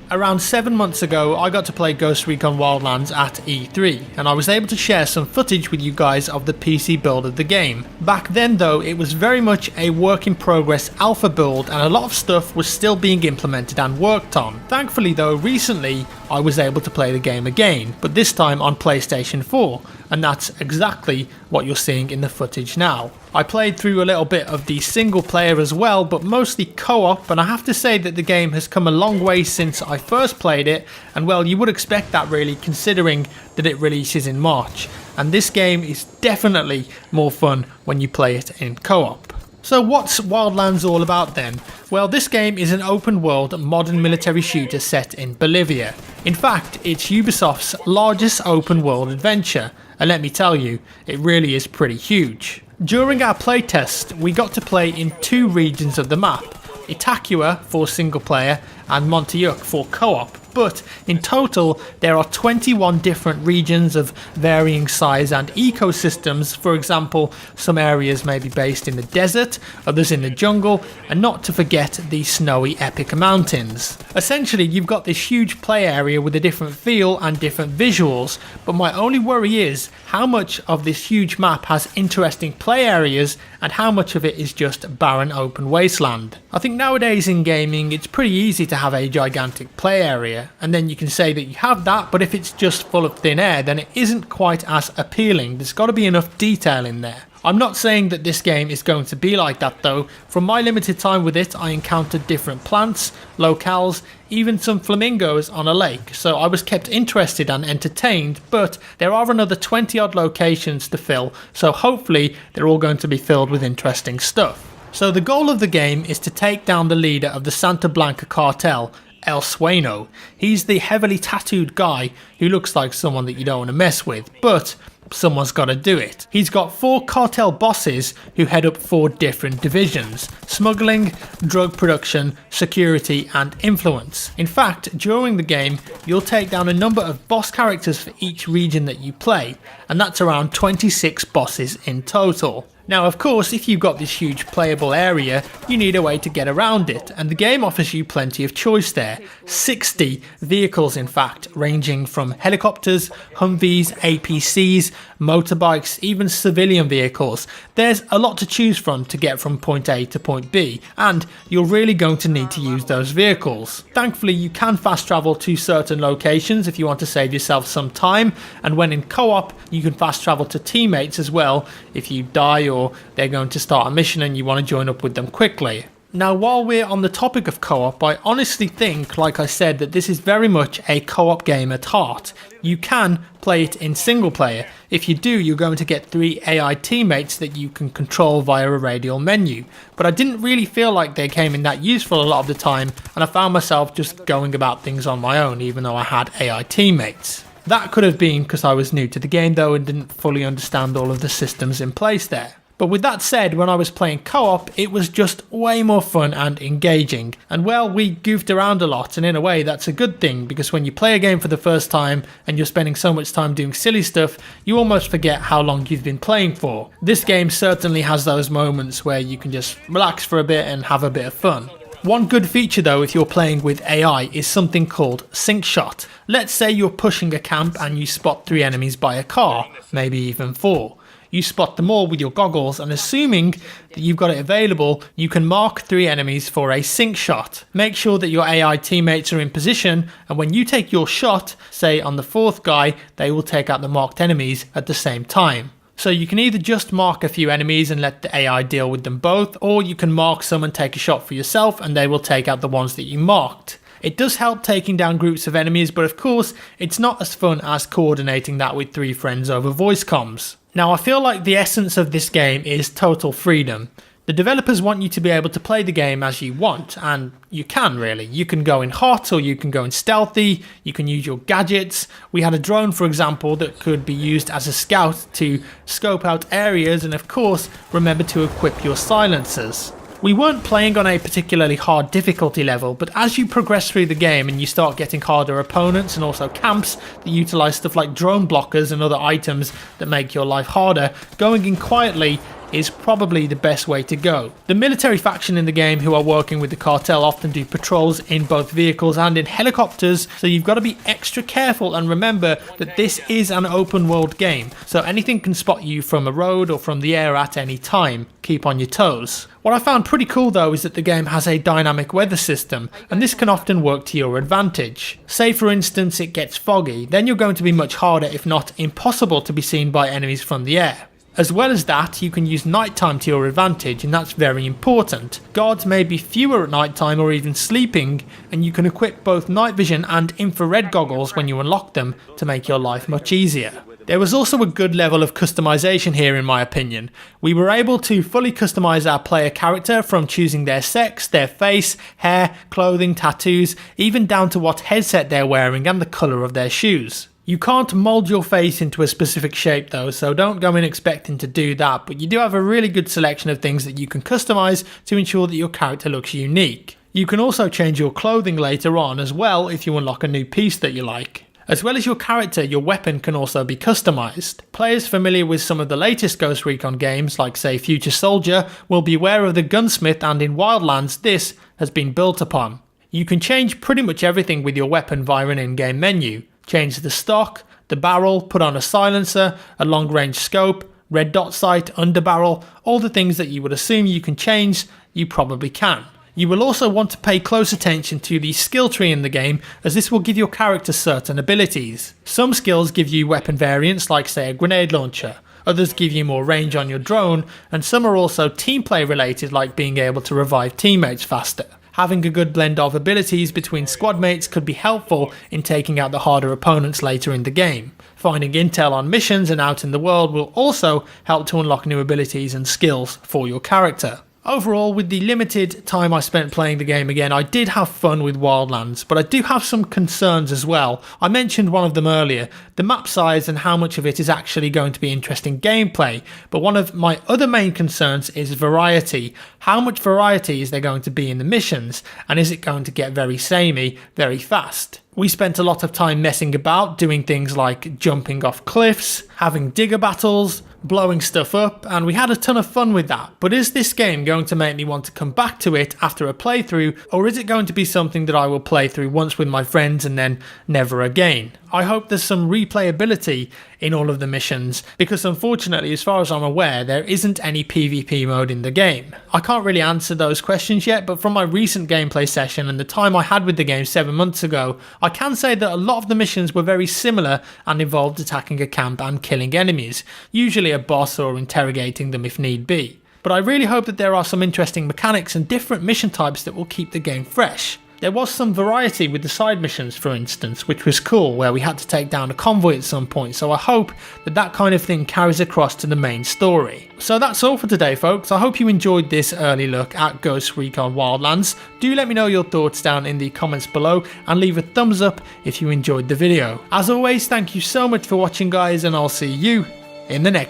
Around 7 months ago, I got to play Ghost Recon Wildlands at E3, and I was able to share some footage with you guys of the PC build of the game. Back then though, it was very much a work in progress alpha build, and a lot of stuff was still being implemented and worked on. Thankfully though, recently I was able to play the game again, but this time on PlayStation 4, and that's exactly what you're seeing in the footage now. I played through a little bit of the single player as well, but mostly co-op, and I have to say that the game has come a long way since I first played it, and well, you would expect that really, considering that it releases in March, and this game is definitely more fun when you play it in co-op. So what's Wildlands all about then? Well, this game is an open world modern military shooter set in Bolivia. In fact, it's Ubisoft's largest open world adventure, and let me tell you, it really is pretty huge. During our playtest, we got to play in 2 regions of the map, Itacua for single player and Monteuc for co-op, but in total there are 21 different regions of varying size and ecosystems. For example, some areas may be based in the desert, others in the jungle, and not to forget the snowy epic mountains. Essentially, you've got this huge play area with a different feel and different visuals, but my only worry is how much of this huge map has interesting play areas and how much of it is just barren open wasteland. I think nowadays in gaming it's pretty easy to have a gigantic play area, and then you can say that you have that, but if it's just full of thin air then it isn't quite as appealing. There's got to be enough detail in there. I'm not saying that this game is going to be like that though. From my limited time with it, I encountered different plants, locales, even some flamingos on a lake, so I was kept interested and entertained, but there are another 20 odd locations to fill, so hopefully they're all going to be filled with interesting stuff. So the goal of the game is to take down the leader of the Santa Blanca cartel, El Sueno. He's the heavily tattooed guy who looks like someone that you don't want to mess with, but someone's got to do it. He's got 4 cartel bosses who head up 4 different divisions: smuggling, drug production, security and influence. In fact, during the game you'll take down a number of boss characters for each region that you play, and that's around 26 bosses in total. Now of course, if you've got this huge playable area, you need a way to get around it, and the game offers you plenty of choice there. 60 vehicles in fact, ranging from helicopters, Humvees, APCs, motorbikes, even civilian vehicles. There's a lot to choose from to get from point A to point B, and you're really going to need to use those vehicles. Thankfully you can fast travel to certain locations if you want to save yourself some time, and when in co-op you can fast travel to teammates as well if you die or they're going to start a mission and you want to join up with them quickly. Now while we're on the topic of co-op, I honestly think, like I said, that this is very much a co-op game at heart. You can play it in single player. If you do, you're going to get 3 AI teammates that you can control via a radial menu. But I didn't really feel like they came in that useful a lot of the time, and I found myself just going about things on my own even though I had AI teammates. That could have been because I was new to the game though and didn't fully understand all of the systems in place there. But with that said, when I was playing co-op, it was just way more fun and engaging. And well, we goofed around a lot, and in a way that's a good thing, because when you play a game for the first time and you're spending so much time doing silly stuff, you almost forget how long you've been playing for. This game certainly has those moments where you can just relax for a bit and have a bit of fun. One good feature though if you're playing with AI is something called sync shot. Let's say you're pushing a camp and you spot 3 enemies by a car, maybe even 4. You spot them all with your goggles, and assuming that you've got it available, you can mark 3 enemies for a sync shot. Make sure that your AI teammates are in position, and when you take your shot, say on the 4th guy, they will take out the marked enemies at the same time. So you can either just mark a few enemies and let the AI deal with them both, or you can mark some and take a shot for yourself and they will take out the ones that you marked. It does help taking down groups of enemies, but of course, it's not as fun as coordinating that with 3 friends over voice comms. Now, I feel like the essence of this game is total freedom. The developers want you to be able to play the game as you want, and you can really. You can go in hot or you can go in stealthy, you can use your gadgets. We had a drone, for example, that could be used as a scout to scope out areas, and of course, remember to equip your silencers. We weren't playing on a particularly hard difficulty level, but as you progress through the game and you start getting harder opponents and also camps that utilise stuff like drone blockers and other items that make your life harder, going in quietly is probably the best way to go. The military faction in the game who are working with the cartel often do patrols in both vehicles and in helicopters, so you've got to be extra careful and remember that this is an open world game, so anything can spot you from a road or from the air at any time. Keep on your toes. What I found pretty cool though is that the game has a dynamic weather system, and this can often work to your advantage. Say for instance it gets foggy, then you're going to be much harder if not impossible to be seen by enemies from the air. As well as that, you can use nighttime to your advantage, and that's very important. Guards may be fewer at nighttime or even sleeping, and you can equip both night vision and infrared goggles when you unlock them to make your life much easier. There was also a good level of customization here in my opinion. We were able to fully customize our player character from choosing their sex, their face, hair, clothing, tattoos, even down to what headset they're wearing and the colour of their shoes. You can't mould your face into a specific shape though, so don't go in expecting to do that, but you do have a really good selection of things that you can customise to ensure that your character looks unique. You can also change your clothing later on as well if you unlock a new piece that you like. As well as your character, your weapon can also be customised. Players familiar with some of the latest Ghost Recon games, like say Future Soldier, will be aware of the gunsmith, and in Wildlands this has been built upon. You can change pretty much everything with your weapon via an in-game menu. Change the stock, the barrel, put on a silencer, a long range scope, red dot sight, underbarrel, all the things that you would assume you can change, you probably can. You will also want to pay close attention to the skill tree in the game, as this will give your character certain abilities. Some skills give you weapon variants like say a grenade launcher, others give you more range on your drone, and some are also team play related like being able to revive teammates faster. Having a good blend of abilities between squad mates could be helpful in taking out the harder opponents later in the game. Finding intel on missions and out in the world will also help to unlock new abilities and skills for your character. Overall, with the limited time I spent playing the game again, I did have fun with Wildlands, but I do have some concerns as well. I mentioned one of them earlier, the map size and how much of it is actually going to be interesting gameplay, but one of my other main concerns is variety. How much variety is there going to be in the missions, and is it going to get very samey very fast? We spent a lot of time messing about, doing things like jumping off cliffs, having digger battles, blowing stuff up, and we had a ton of fun with that. But is this game going to make me want to come back to it after a playthrough, or is it going to be something that I will play through once with my friends and then never again? I hope there's some replayability in all of the missions, because unfortunately, as far as I'm aware, there isn't any PvP mode in the game. I can't really answer those questions yet, but from my recent gameplay session and the time I had with the game 7 months ago, I can say that a lot of the missions were very similar and involved attacking a camp and killing enemies, usually a boss or interrogating them if need be. But I really hope that there are some interesting mechanics and different mission types that will keep the game fresh. There was some variety with the side missions, for instance, which was cool, where we had to take down a convoy at some point, so I hope that that kind of thing carries across to the main story. So that's all for today, folks. I hope you enjoyed this early look at Ghost Recon Wildlands. Do let me know your thoughts down in the comments below, and leave a thumbs up if you enjoyed the video. As always, thank you so much for watching, guys, and I'll see you in the next